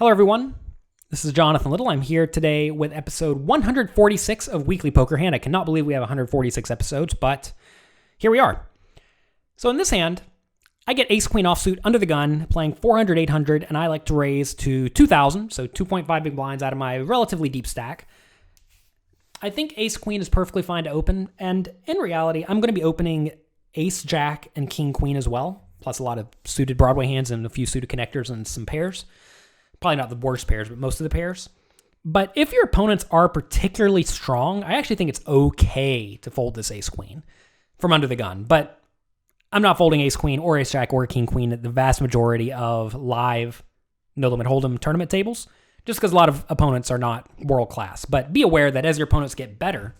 Hello, everyone. This is Jonathan Little. I'm here today with episode 146 of Weekly Poker Hand. I cannot believe we have 146 episodes, but here we are. So in this hand, I get ace-queen offsuit under the gun, playing 400, 800, and I like to raise to 2,000, so 2.5 big blinds out of my relatively deep stack. I think ace-queen is perfectly fine to open, and in reality, I'm going to be opening ace-jack and king-queen as well, plus a lot of suited Broadway hands and a few suited connectors and some pairs. Probably not the worst pairs, but most of the pairs. But if your opponents are particularly strong, I actually think it's okay to fold this ace-queen from under the gun. But I'm not folding ace-queen or ace-jack or king-queen at the vast majority of live no-limit hold'em tournament tables, just because a lot of opponents are not world-class. But be aware that as your opponents get better,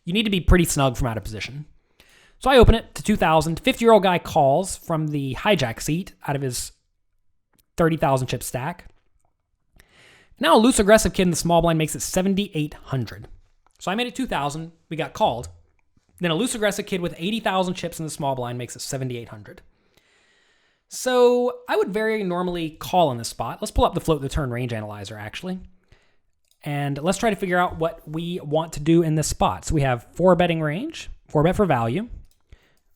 you need to be pretty snug from out of position. So I open it to 2,000. 50-year-old guy calls from the hijack seat out of his 30,000 chip stack. Now a loose aggressive kid in the small blind makes it 7,800. So I made it 2,000. We got called. Then a loose aggressive kid with 80,000 chips in the small blind makes it 7,800. So I would very normally call in this spot. Let's pull up the float the turn range analyzer actually. And let's try to figure out what we want to do in this spot. So we have 4 betting range, 4 bet for value.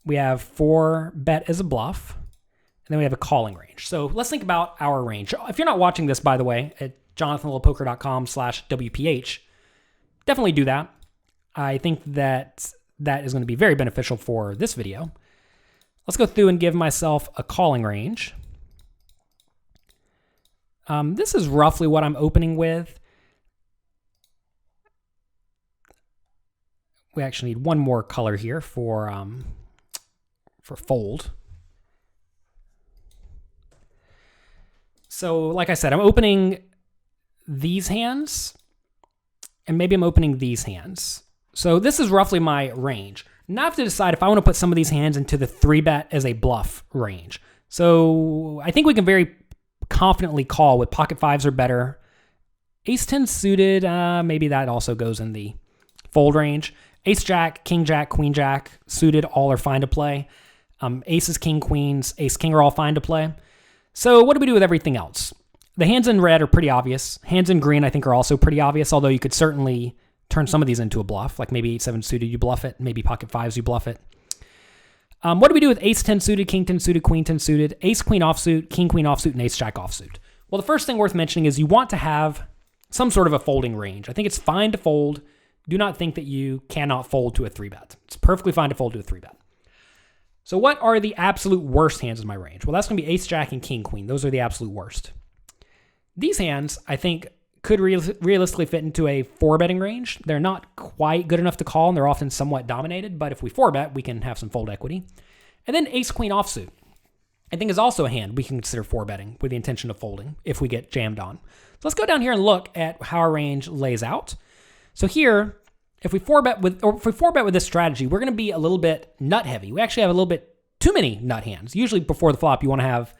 We have 4 bet as a bluff. And then we have a calling range. So let's think about our range. If you're not watching this, by the way, at jonathanlittlepoker.com/WPH, definitely do that. I think that is going to be very beneficial for this video. Let's go through and give myself a calling range. This is roughly what I'm opening with. We actually need one more color here for fold. So like I said, I'm opening these hands, and maybe I'm opening these hands. So this is roughly my range. Now I have to decide if I want to put some of these hands into the 3-bet as a bluff range. So I think we can very confidently call with pocket fives or better. Ace-10 suited, maybe that also goes in the fold range. Ace-jack, king-jack, queen-jack suited, all are fine to play. Aces, king, queens, ace-king are all fine to play. So what do we do with everything else? The hands in red are pretty obvious. Hands in green, I think, are also pretty obvious, although you could certainly turn some of these into a bluff, like maybe 8-7 suited, you bluff it. Maybe pocket fives, you bluff it. What do we do with ace-10 suited, king-10 suited, queen-10 suited, ace-queen offsuit, king-queen offsuit, and ace-jack offsuit? Well, the first thing worth mentioning is you want to have some sort of a folding range. I think it's fine to fold. Do not think that you cannot fold to a 3-bet. It's perfectly fine to fold to a 3-bet. So what are the absolute worst hands in my range? Well, that's going to be ace-jack and king-queen. Those are the absolute worst. These hands, I think, could realistically fit into a 4-betting range. They're not quite good enough to call, and they're often somewhat dominated, but if we 4-bet, we can have some fold equity. And then ace-queen offsuit, I think, is also a hand we can consider 4-betting with the intention of folding if we get jammed on. So let's go down here and look at how our range lays out. So here, if we 4-bet with this strategy, we're going to be a little bit nut heavy. We actually have a little bit too many nut hands. Usually before the flop, you want to have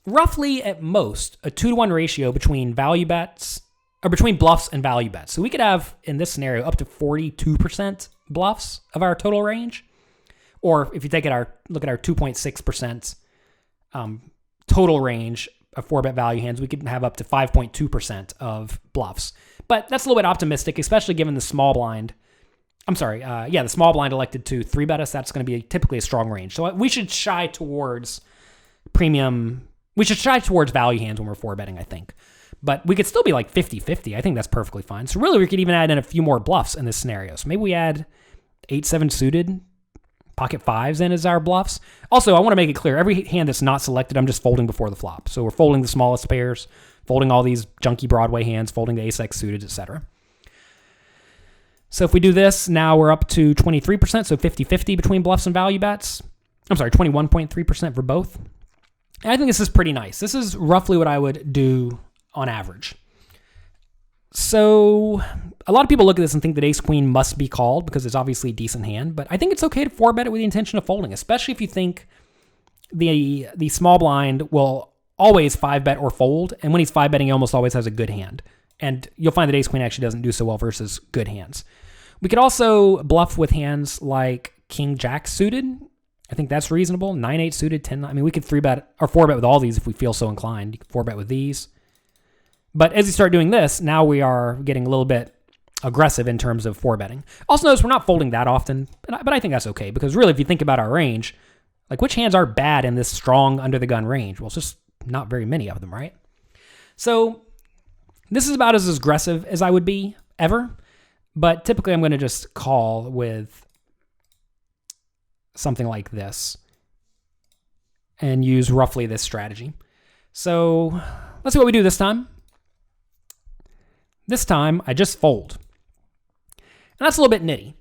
roughly at most a 2-to-1 ratio between value bets or between bluffs and value bets. So we could have in this scenario up to 42% bluffs of our total range. Or if you look at our 2.6% total range of 4-bet value hands, we could have up to 5.2% of bluffs. But that's a little bit optimistic, especially given the small blind. The small blind elected to 3-bet us. That's going to be typically a strong range. So we should shy towards premium. We should try towards value hands when we're 4-betting, I think. But we could still be like 50-50. I think that's perfectly fine. So really, we could even add in a few more bluffs in this scenario. So maybe we add 8-7 suited, pocket fives in as our bluffs. Also, I want to make it clear, every hand that's not selected, I'm just folding before the flop. So we're folding the smallest pairs, folding all these junky Broadway hands, folding the ace-x suited, etc. So if we do this, now we're up to 23%, so 50-50 between bluffs and value bets. 21.3% for both. And I think this is pretty nice. This is roughly what I would do on average. So a lot of people look at this and think that ace-queen must be called because it's obviously a decent hand, but I think it's okay to 4-bet it with the intention of folding, especially if you think the small blind will always 5-bet or fold, and when he's 5-betting, he almost always has a good hand. And you'll find that ace-queen actually doesn't do so well versus good hands. We could also bluff with hands like king-jack suited. I think that's reasonable. 9-8 suited, 10-9. I mean, we could 3-bet or 4-bet with all these if we feel so inclined. You could 4-bet with these. But as you start doing this, now we are getting a little bit aggressive in terms of 4-betting. Also notice we're not folding that often, but I think that's okay, because really if you think about our range, like which hands are bad in this strong under the gun range? Well, it's just not very many of them, right? So this is about as aggressive as I would be ever, but typically I'm going to just call with something like this and use roughly this strategy. So let's see what we do this time. This time I just fold. And that's a little bit nitty.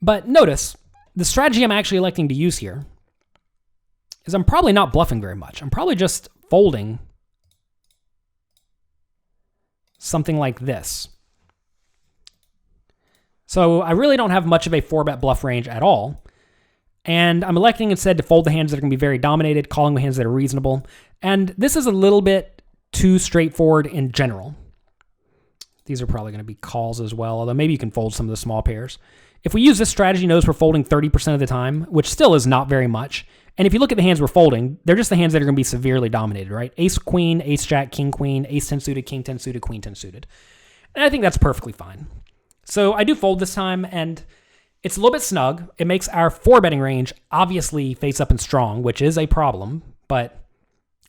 But notice, the strategy I'm actually electing to use here is I'm probably not bluffing very much. I'm probably just folding something like this. So I really don't have much of a 4-bet bluff range at all. And I'm electing instead to fold the hands that are going to be very dominated, calling the hands that are reasonable. And this is a little bit too straightforward in general. These are probably going to be calls as well, although maybe you can fold some of the small pairs. If we use this strategy, notice we're folding 30% of the time, which still is not very much. And if you look at the hands we're folding, they're just the hands that are going to be severely dominated, right? Ace, queen, ace, jack, king, queen, ace 10 suited, king 10 suited, queen 10 suited. And I think that's perfectly fine. So I do fold this time, and it's a little bit snug. It makes our 4-betting range obviously face up and strong, which is a problem, but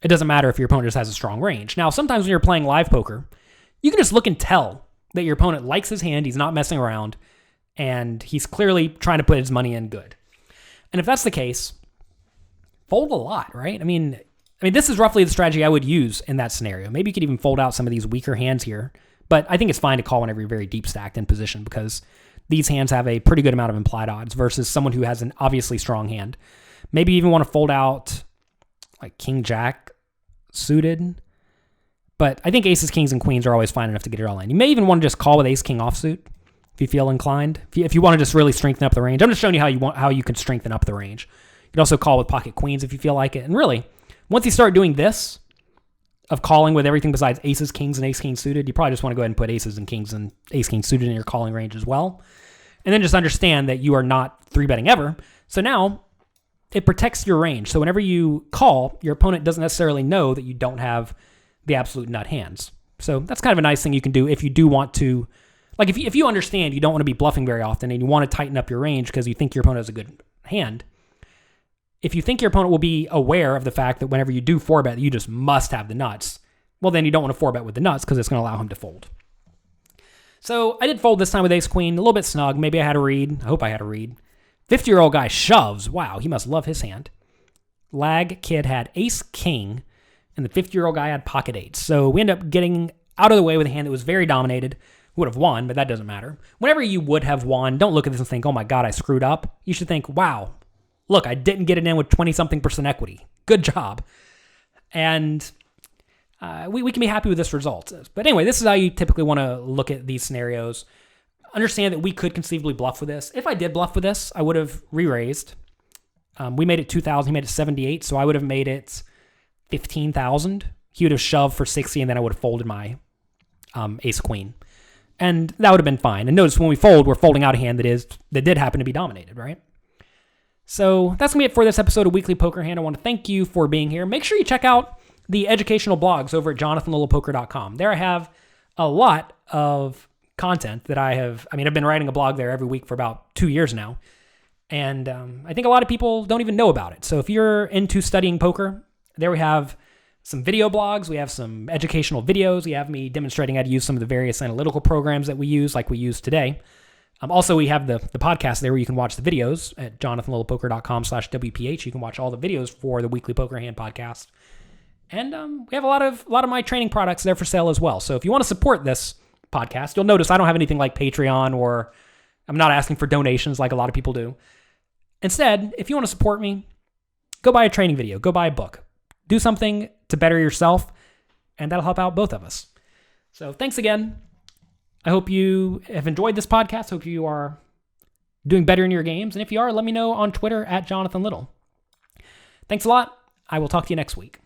it doesn't matter if your opponent just has a strong range. Now, sometimes when you're playing live poker, you can just look and tell that your opponent likes his hand, he's not messing around, and he's clearly trying to put his money in good. And if that's the case, fold a lot, right? I mean, this is roughly the strategy I would use in that scenario. Maybe you could even fold out some of these weaker hands here, but I think it's fine to call whenever you're very deep stacked in position, because these hands have a pretty good amount of implied odds versus someone who has an obviously strong hand. Maybe you even want to fold out like king jack suited. But I think aces, kings, and queens are always fine enough to get it all in. You may even want to just call with ace, king offsuit if you feel inclined. If you want to just really strengthen up the range. I'm just showing you how you can strengthen up the range. You can also call with pocket queens if you feel like it. And really, once you start doing this, of calling with everything besides aces, kings, and ace, king suited, you probably just want to go ahead and put aces and kings and ace, king suited in your calling range as well. And then just understand that you are not 3-betting ever. So now it protects your range. So whenever you call, your opponent doesn't necessarily know that you don't have the absolute nut hands. So that's kind of a nice thing you can do if you do want to, like if you understand you don't want to be bluffing very often and you want to tighten up your range because you think your opponent has a good hand. If you think your opponent will be aware of the fact that whenever you do 4-bet, you just must have the nuts, well, then you don't want to 4-bet with the nuts because it's going to allow him to fold. So I did fold this time with ace queen, a little bit snug. Maybe I had a read. I hope I had a read. 50-year-old guy shoves. Wow, he must love his hand. Lag kid had ace king, and the 50-year-old guy had pocket eights. So we end up getting out of the way with a hand that was very dominated. Would have won, but that doesn't matter. Whenever you would have won, don't look at this and think, oh my God, I screwed up. You should think, wow, look, I didn't get it in with 20-something% equity. Good job. And we can be happy with this result. But anyway, this is how you typically want to look at these scenarios. Understand that we could conceivably bluff with this. If I did bluff with this, I would have re-raised. We made it 2,000. He made it 78, so I would have made it 15,000. He would have shoved for 60, and then I would have folded my ace queen. And that would have been fine. And notice when we fold, we're folding out a hand that did happen to be dominated, right? So that's going to be it for this episode of Weekly Poker Hand. I want to thank you for being here. Make sure you check out the educational blogs over at jonathanlittlepoker.com. There I have a lot of content that I've been writing a blog there every week for about 2 years now. And I think a lot of people don't even know about it. So if you're into studying poker, there we have some video blogs. We have some educational videos. We have me demonstrating how to use some of the various analytical programs that we use, like we use today. Also, we have the podcast there where you can watch the videos at jonathanlittlepoker.com/WPH. You can watch all the videos for the Weekly Poker Hand podcast. And we have a lot of my training products there for sale as well. So if you want to support this podcast, you'll notice I don't have anything like Patreon, or I'm not asking for donations like a lot of people do. Instead, if you want to support me, go buy a training video, go buy a book, do something to better yourself, and that'll help out both of us. So thanks again. I hope you have enjoyed this podcast. Hope you are doing better in your games. And if you are, let me know on Twitter at Jonathan Little. Thanks a lot. I will talk to you next week.